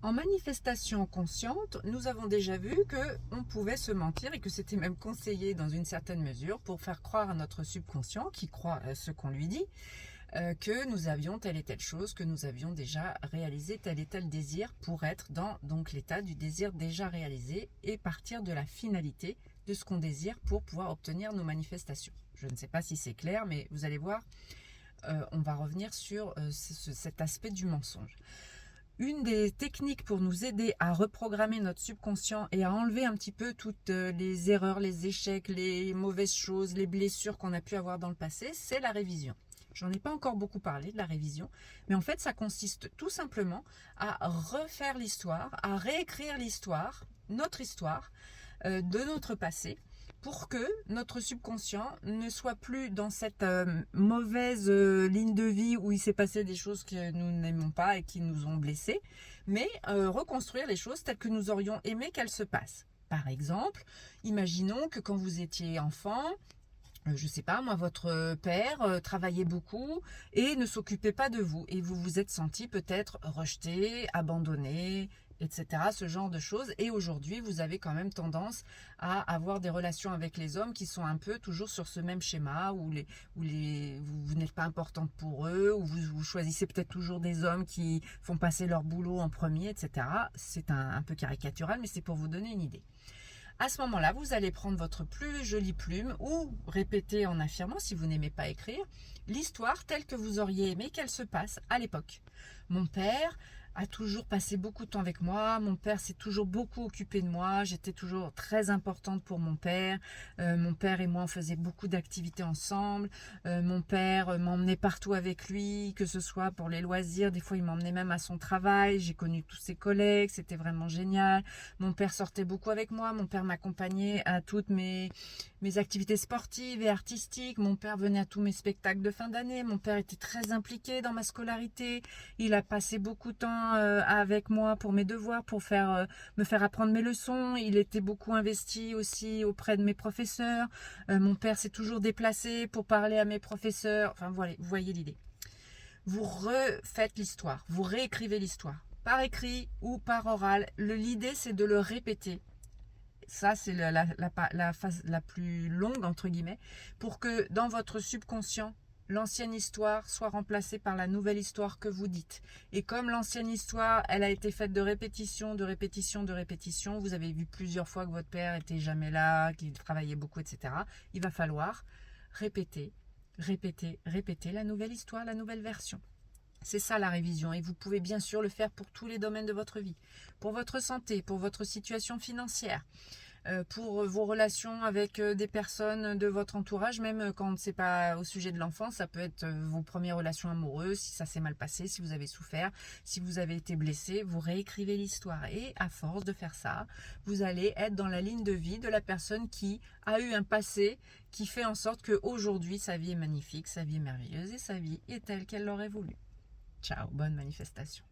En manifestation consciente, nous avons déjà vu qu'on pouvait se mentir et que c'était même conseillé dans une certaine mesure pour faire croire à notre subconscient, qui croit ce qu'on lui dit, que nous avions telle et telle chose, que nous avions déjà réalisé tel et tel désir pour être dans donc l'état du désir déjà réalisé et partir de la finalité de ce qu'on désire pour pouvoir obtenir nos manifestations. Je ne sais pas si c'est clair, mais vous allez voir, on va revenir sur cet aspect du mensonge. Une des techniques pour nous aider à reprogrammer notre subconscient et à enlever un petit peu toutes les erreurs, les échecs, les mauvaises choses, les blessures qu'on a pu avoir dans le passé, c'est la révision. J'en ai pas encore beaucoup parlé de la révision, mais en fait ça consiste tout simplement à refaire l'histoire, à réécrire l'histoire, notre histoire de notre passé, pour que notre subconscient ne soit plus dans cette mauvaise ligne de vie où il s'est passé des choses que nous n'aimons pas et qui nous ont blessés, mais reconstruire les choses telles que nous aurions aimé qu'elles se passent. Par exemple, imaginons que quand vous étiez enfant, je sais pas, moi, votre père travaillait beaucoup et ne s'occupait pas de vous. Et vous vous êtes senti peut-être rejeté, abandonné, etc. Ce genre de choses. Et aujourd'hui, vous avez quand même tendance à avoir des relations avec les hommes qui sont un peu toujours sur ce même schéma, où vous n'êtes pas importante pour eux, où vous choisissez peut-être toujours des hommes qui font passer leur boulot en premier, etc. C'est un peu caricatural, mais c'est pour vous donner une idée. À ce moment-là, vous allez prendre votre plus jolie plume ou répéter en affirmant, si vous n'aimez pas écrire, l'histoire telle que vous auriez aimé qu'elle se passe à l'époque. Mon père a toujours passé beaucoup de temps avec moi, mon père s'est toujours beaucoup occupé de moi, j'étais toujours très importante pour mon père et moi on faisait beaucoup d'activités ensemble, mon père m'emmenait partout avec lui, que ce soit pour les loisirs, des fois il m'emmenait même à son travail, j'ai connu tous ses collègues, c'était vraiment génial, mon père sortait beaucoup avec moi, mon père m'accompagnait à toutes mes activités sportives et artistiques, mon père venait à tous mes spectacles de fin d'année, mon père était très impliqué dans ma scolarité, il a passé beaucoup de temps avec moi pour mes devoirs, pour me faire apprendre mes leçons, il était beaucoup investi aussi auprès de mes professeurs, mon père s'est toujours déplacé pour parler à mes professeurs, enfin voilà, vous voyez l'idée. Vous refaites l'histoire, vous réécrivez l'histoire, par écrit ou par oral, l'idée c'est de le répéter. Ça, c'est la phase la plus longue, entre guillemets, pour que dans votre subconscient, l'ancienne histoire soit remplacée par la nouvelle histoire que vous dites. Et comme l'ancienne histoire, elle a été faite de répétition, de répétition, de répétition, vous avez vu plusieurs fois que votre père était jamais là, qu'il travaillait beaucoup, etc. Il va falloir répéter, répéter, répéter la nouvelle histoire, la nouvelle version. C'est ça la révision et vous pouvez bien sûr le faire pour tous les domaines de votre vie, pour votre santé, pour votre situation financière, pour vos relations avec des personnes de votre entourage, même quand c'est pas au sujet de l'enfance, ça peut être vos premières relations amoureuses, si ça s'est mal passé, si vous avez souffert, si vous avez été blessé, vous réécrivez l'histoire et à force de faire ça, vous allez être dans la ligne de vie de la personne qui a eu un passé qui fait en sorte qu'aujourd'hui sa vie est magnifique, sa vie est merveilleuse et sa vie est telle qu'elle l'aurait voulu. Ciao, bonne manifestation.